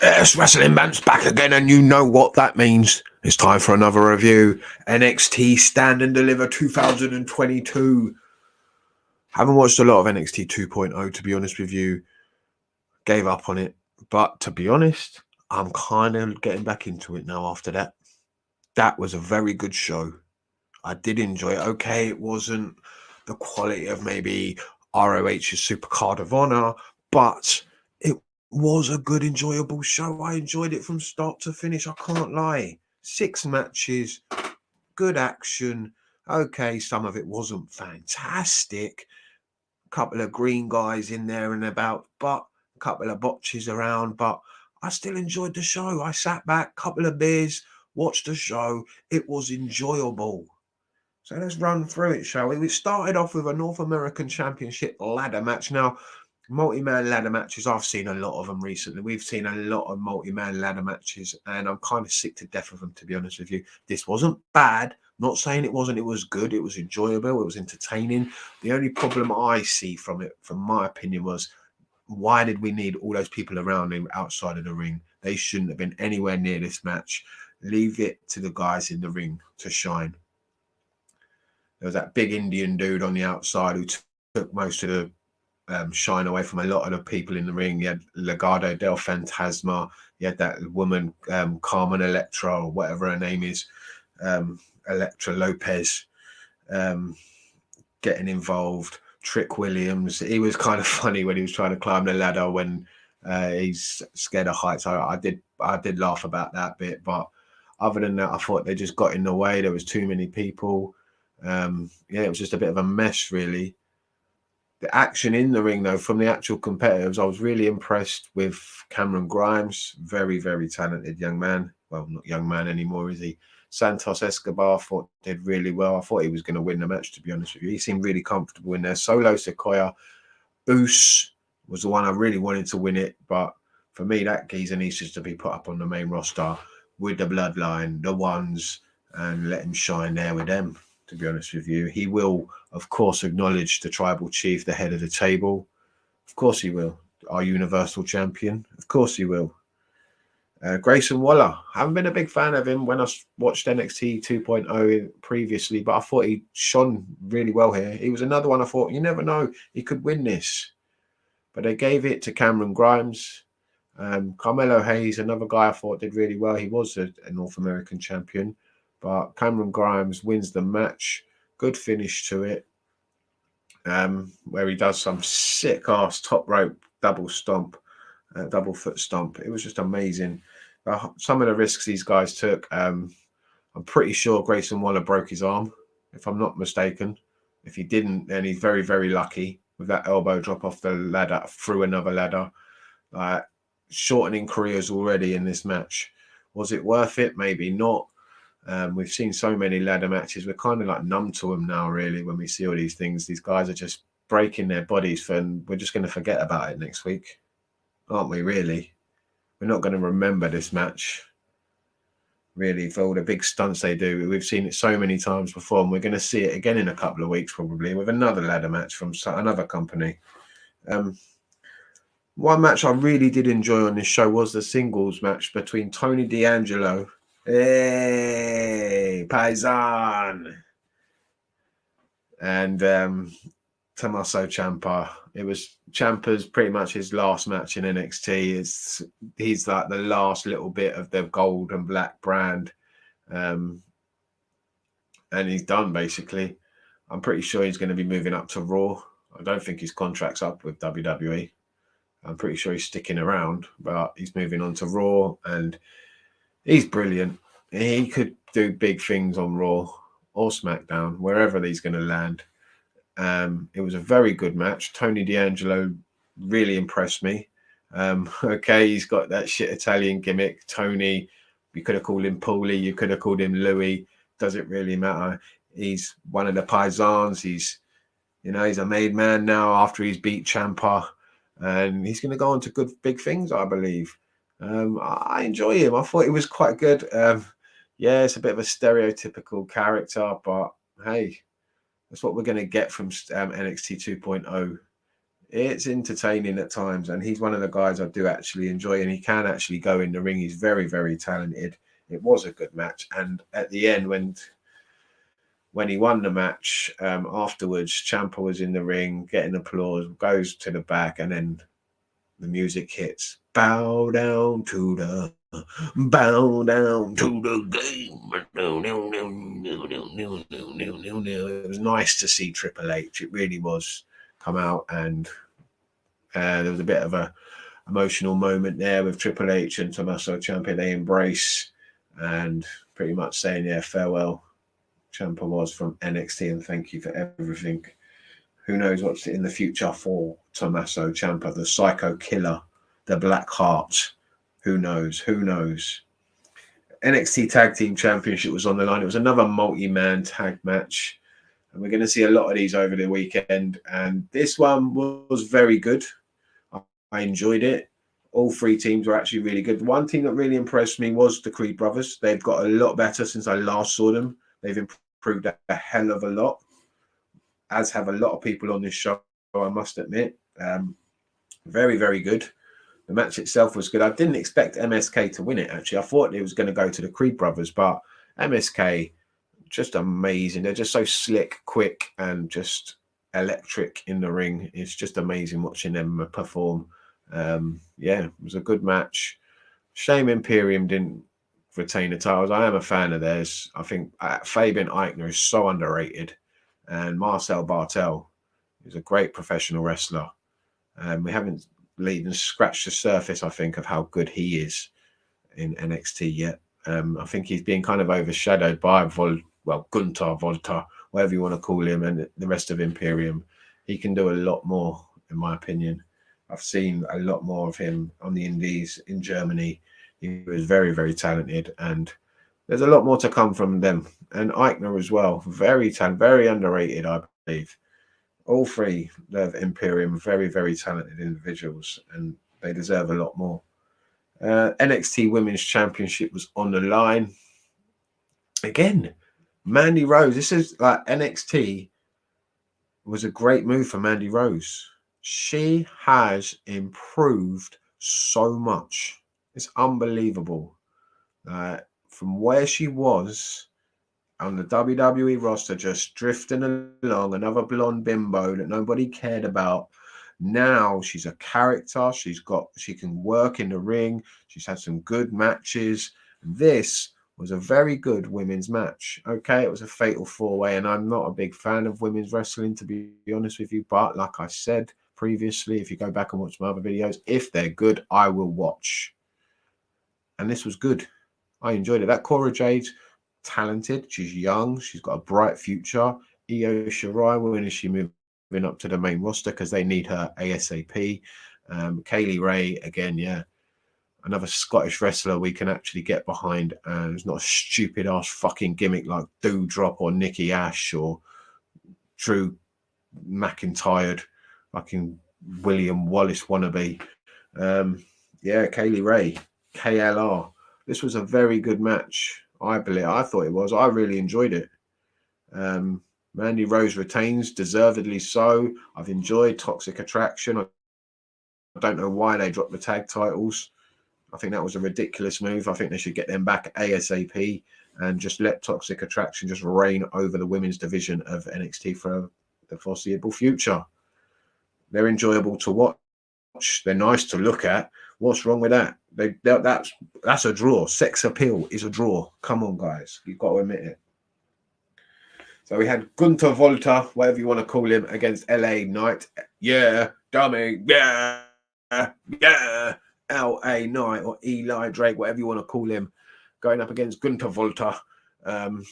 Yes, Wrestling Band's back again, and you know what that means. It's time for another review. NXT Stand and Deliver 2022. Haven't watched a lot of NXT 2.0, to be honest with you. Gave up on it. But to be honest, I'm kind of getting back into it now after that. That was a very good show. I did enjoy it. Okay, it wasn't the quality of maybe ROH's Supercard of Honor, but it was a good, enjoyable show. I enjoyed it from start to finish. I can't lie. 6 matches, good action. Okay, some of it wasn't fantastic. A couple of green guys in there and about, but a couple of botches around. But I still enjoyed the show. I sat back, couple of beers, watched the show. It was enjoyable. So let's run through it, shall we? We started off with a North American Championship ladder match. Now, multi-man ladder matches, I've seen a lot of them recently. We've seen a lot of multi-man ladder matches, and I'm kind of sick to death of them, to be honest with you. This wasn't bad. Not saying it wasn't. It was good. It was enjoyable. It was entertaining. The only problem I see from it, from my opinion, was why did we need all those people around him outside of the ring? They shouldn't have been anywhere near this match. Leave it to the guys in the ring to shine. There was that big Indian dude on the outside who took most of the shine away from a lot of the people in the ring. You had Legado del Fantasma. You had that woman, Carmen Electra, or whatever her name is, Electra Lopez, getting involved. Trick Williams. He was kind of funny when he was trying to climb the ladder when he's scared of heights. I did laugh about that bit, but other than that, I thought they just got in the way. There was too many people. It was just a bit of a mess, really. The action in the ring, though, from the actual competitors, I was really impressed with Cameron Grimes. Very, very talented young man. Well, not young man anymore, is he? Santos Escobar, I thought did really well. I thought he was going to win the match, to be honest with you. He seemed really comfortable in there. Solo Sequoia, Oos was the one I really wanted to win it, but for me, that geezer needs to be put up on the main roster with the Bloodline, the Ones, and let him shine there with them. To be honest with you, he will, of course, acknowledge the tribal chief, the head of the table. Of course he will. Our Universal Champion. Of course he will. Grayson Waller. I haven't been a big fan of him when I watched NXT 2.0 previously, but I thought he shone really well here. He was another one I thought, you never know, he could win this. But they gave it to Cameron Grimes. Carmelo Hayes, another guy I thought did really well. He was a North American champion. But Cameron Grimes wins the match. Good finish to it. Where he does some sick-ass top rope double stomp, double foot stomp. It was just amazing. Some of the risks these guys took. I'm pretty sure Grayson Waller broke his arm, if I'm not mistaken. If he didn't, then he's very, very lucky with that elbow drop off the ladder through another ladder. Shortening careers already in this match. Was it worth it? Maybe not. We've seen so many ladder matches. We're kind of like numb to them now, really, when we see all these things. These guys are just breaking their bodies, and we're just going to forget about it next week, aren't we, really? We're not going to remember this match, really, for all the big stunts they do. We've seen it so many times before, and we're going to see it again in a couple of weeks, probably, with another ladder match from another company. One match I really did enjoy on this show was the singles match between Tony D'Angelo. Hey, Paisan. And Tommaso Ciampa. It was Ciampa's pretty much his last match in NXT. He's like the last little bit of the gold and black brand. And he's done, basically. I'm pretty sure he's going to be moving up to Raw. I don't think his contract's up with WWE. I'm pretty sure he's sticking around, but he's moving on to Raw, and he's brilliant. He could do big things on Raw or SmackDown, wherever he's going to land. It was a very good match. Tony D'Angelo really impressed me. Okay, he's got that shit Italian gimmick. Tony, you could have called him Paulie, you could have called him Louis. Doesn't really matter. He's one of the Paisans. He's a made man now after he's beat Ciampa, and he's going to go on to good big things, I believe. I enjoy him. I thought he was quite good. It's a bit of a stereotypical character, but hey, that's what we're going to get from NXT 2.0. It's entertaining at times, and he's one of the guys I do actually enjoy, and he can actually go in the ring. He's very, very talented. It was a good match, and at the end, when he won the match, afterwards, Ciampa was in the ring getting applause, goes to the back, and then the music hits. Bow down to the game. It was nice to see Triple H. It really was. Come out, and there was a bit of a emotional moment there with Triple H and Tommaso Ciampa. They embrace and pretty much saying, yeah, farewell, Ciampa was from NXT, and thank you for everything. Who knows what's in the future for Tommaso Ciampa, the Psycho Killer, the Black Heart. Who knows? Who knows? NXT Tag Team Championship was on the line. It was another multi-man tag match. And we're going to see a lot of these over the weekend. And this one was very good. I enjoyed it. All three teams were actually really good. One team that really impressed me was the Creed brothers. They've got a lot better since I last saw them. They've improved a hell of a lot, as have a lot of people on this show, I must admit. Very, very good. The match itself was good. I didn't expect MSK to win it, actually. I thought it was going to go to the Creed brothers, but MSK, just amazing. They're just so slick, quick, and just electric in the ring. It's just amazing watching them perform. Yeah, it was a good match. Shame Imperium didn't retain the titles. I am a fan of theirs. I think Fabian Eichner is so underrated, and Marcel Bartel is a great professional wrestler. We haven't even scratched the surface, I think, of how good he is in NXT yet. I think he's being kind of overshadowed by Gunther, Volta, whatever you want to call him, and the rest of Imperium. He can do a lot more, in my opinion. I've seen a lot more of him on the indies in Germany. He was very, very talented, and there's a lot more to come from them. And Eichner as well, very talented, very underrated, I believe. All three of Imperium, very, very talented individuals, and they deserve a lot more. NXT Women's Championship was on the line. Again, Mandy Rose. This is like NXT was a great move for Mandy Rose. She has improved so much. It's unbelievable. From where she was on the WWE roster, just drifting along, another blonde bimbo that nobody cared about. Now she's a character. She can work in the ring. She's had some good matches. This was a very good women's match. Okay, it was a fatal four-way, and I'm not a big fan of women's wrestling, to be honest with you. But like I said previously, if you go back and watch my other videos, if they're good, I will watch. And this was good. I enjoyed it. That Cora Jade, talented. She's young. She's got a bright future. Io Shirai, when is she moving up to the main roster? Because they need her ASAP. Kaylee Ray, again, yeah. Another Scottish wrestler we can actually get behind. It's not a stupid ass fucking gimmick like Doudrop or Nikki Ash or Drew McIntyre, fucking William Wallace wannabe. Yeah, Kaylee Ray, KLR. This was a very good match. I believe. I thought it was. I really enjoyed it. Mandy Rose retains, deservedly so. I've enjoyed Toxic Attraction. I don't know why they dropped the tag titles. I think that was a ridiculous move. I think they should get them back ASAP and just let Toxic Attraction just reign over the women's division of NXT for the foreseeable future. They're enjoyable to watch. They're nice to look at. What's wrong with that? That's a draw. Sex appeal is a draw. Come on, guys. You've got to admit it. So we had Gunther Volta, whatever you want to call him, against LA Knight. Yeah, dummy. Yeah, yeah. LA Knight or Eli Drake, whatever you want to call him, going up against Gunther Volta. I've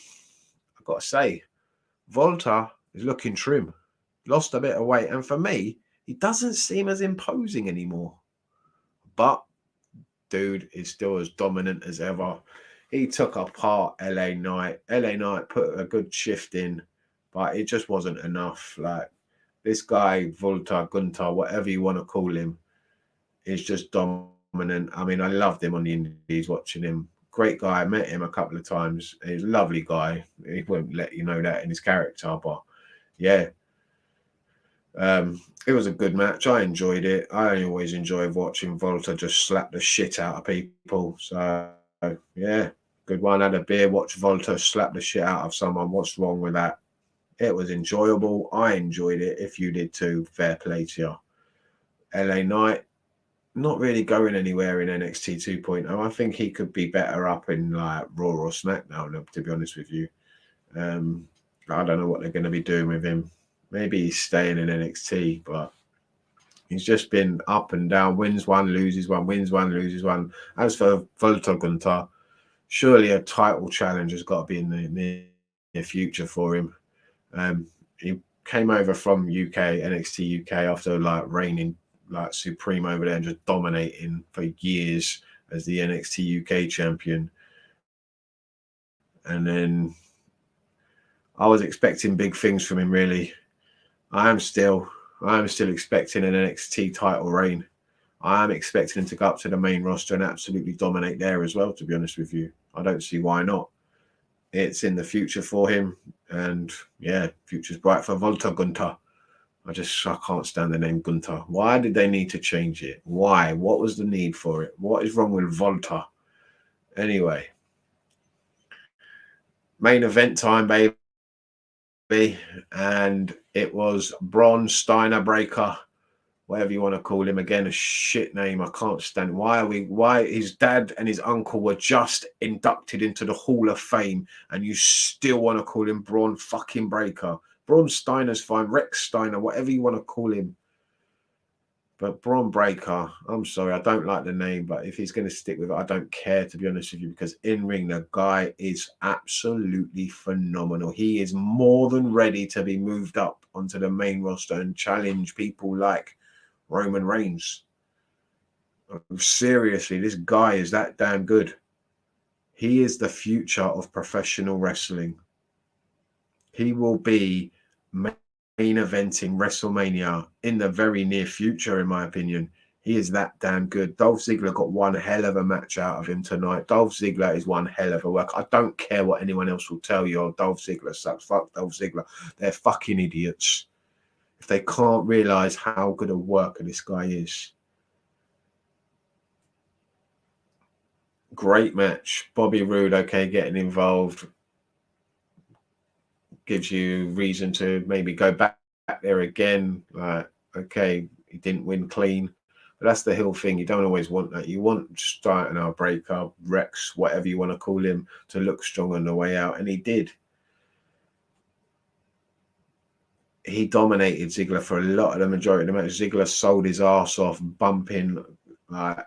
got to say, Volta is looking trim. Lost a bit of weight. And for me, he doesn't seem as imposing anymore. But dude is still as dominant as ever. He took apart LA Knight. LA Knight put a good shift in, but it just wasn't enough. Like, this guy, Volta, Gunther, whatever you want to call him, is just dominant. I mean, I loved him on the indies, watching him. Great guy. I met him a couple of times. He's a lovely guy. He won't let you know that in his character, but yeah. It was a good match. I enjoyed it. I always enjoy watching Volta just slap the shit out of people. So yeah, good one. Had a beer, watch Volta slap the shit out of someone. What's wrong with that? It was enjoyable. I enjoyed it. If you did too, fair play to you. LA Knight, not really going anywhere in NXT 2.0. I think he could be better up in like Raw or SmackDown, to be honest with you. I don't know what they're going to be doing with him. Maybe he's staying in NXT, but he's just been up and down, wins one, loses one, wins one, loses one. As for Volta Gunter, surely a title challenge has got to be in the near future for him. He came over from NXT UK after like reigning like supreme over there and just dominating for years as the NXT UK champion. And then I was expecting big things from him, really. I am still expecting an NXT title reign. I am expecting him to go up to the main roster and absolutely dominate there as well, to be honest with you. I don't see why not. It's in the future for him. And yeah, future's bright for Volta Gunter. I can't stand the name Gunter. Why did they need to change it? Why? What was the need for it? What is wrong with Volta? Anyway, main event time, baby. And it was Braun Steiner Breaker, whatever you want to call him. Again, a shit name. I can't stand. Why his dad and his uncle were just inducted into the Hall of Fame, and you still want to call him Braun fucking Breaker? Braun Steiner's fine. Rex Steiner, whatever you want to call him. But Braun Breaker, I'm sorry, I don't like the name, but if he's going to stick with it, I don't care, to be honest with you, because in ring, the guy is absolutely phenomenal. He is more than ready to be moved up onto the main roster and challenge people like Roman Reigns. Seriously, this guy is that damn good. He is the future of professional wrestling. He will be main eventing WrestleMania in the very near future, in my opinion. He is that damn good. Dolph Ziggler got one hell of a match out of him tonight. Dolph Ziggler is one hell of a work. I don't care what anyone else will tell you. Oh, Dolph Ziggler sucks. Fuck Dolph Ziggler. They're fucking idiots if they can't realize how good a worker this guy is. Great match. Bobby Roode, okay, getting involved gives you reason to maybe go back there again. Like, okay, he didn't win clean, but that's the heel thing. You don't always want that. You want starting our breakup, Rex, whatever you want to call him, to look strong on the way out, and he did. He dominated Ziggler for a lot of the majority of the match. Ziggler sold his ass off, bumping like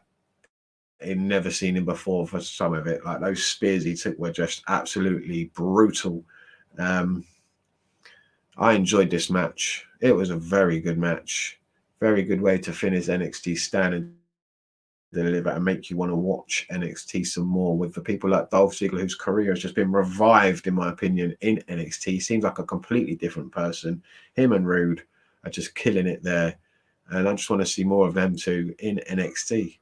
he'd never seen him before for some of it. Like those spears he took were just absolutely brutal. I enjoyed this match. It was a very good match. Very good way to finish NXT Stand and Deliver and make you want to watch NXT some more with the people like Dolph Ziggler, whose career has just been revived, in my opinion, in NXT. Seems like a completely different person. Him and Rude are just killing it there. And I just want to see more of them too in NXT.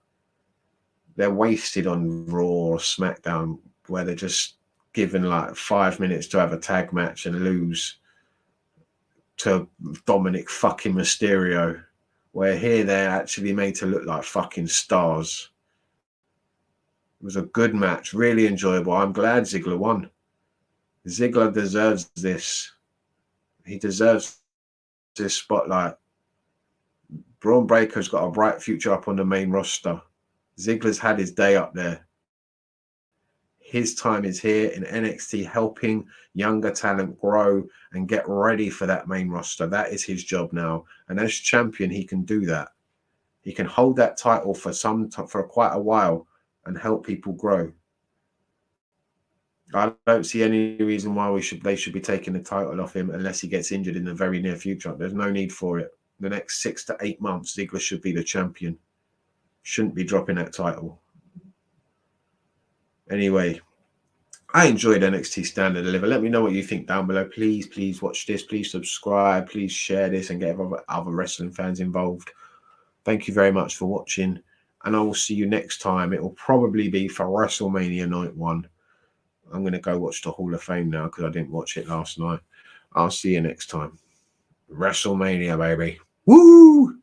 They're wasted on Raw or SmackDown, where they're just given like 5 minutes to have a tag match and lose to Dominic fucking Mysterio, where here they're actually made to look like fucking stars. It was a good match, really enjoyable. I'm glad Ziggler won. Ziggler deserves this. He deserves this spotlight. Braun Breaker's got a bright future up on the main roster. Ziggler's had his day up there. His time is here in NXT, helping younger talent grow and get ready for that main roster. That is his job now. And as champion, he can do that. He can hold that title for quite a while and help people grow. I don't see any reason why they should be taking the title off him unless he gets injured in the very near future. There's no need for it. The next 6 to 8 months, Ziggler should be the champion. Shouldn't be dropping that title. Anyway, I enjoyed NXT Stand and Deliver. Let me know what you think down below. Please watch this. Please subscribe. Please share this and get other wrestling fans involved. Thank you very much for watching, and I will see you next time. It will probably be for WrestleMania Night 1. I'm going to go watch the Hall of Fame now because I didn't watch it last night. I'll see you next time. WrestleMania, baby. Woo!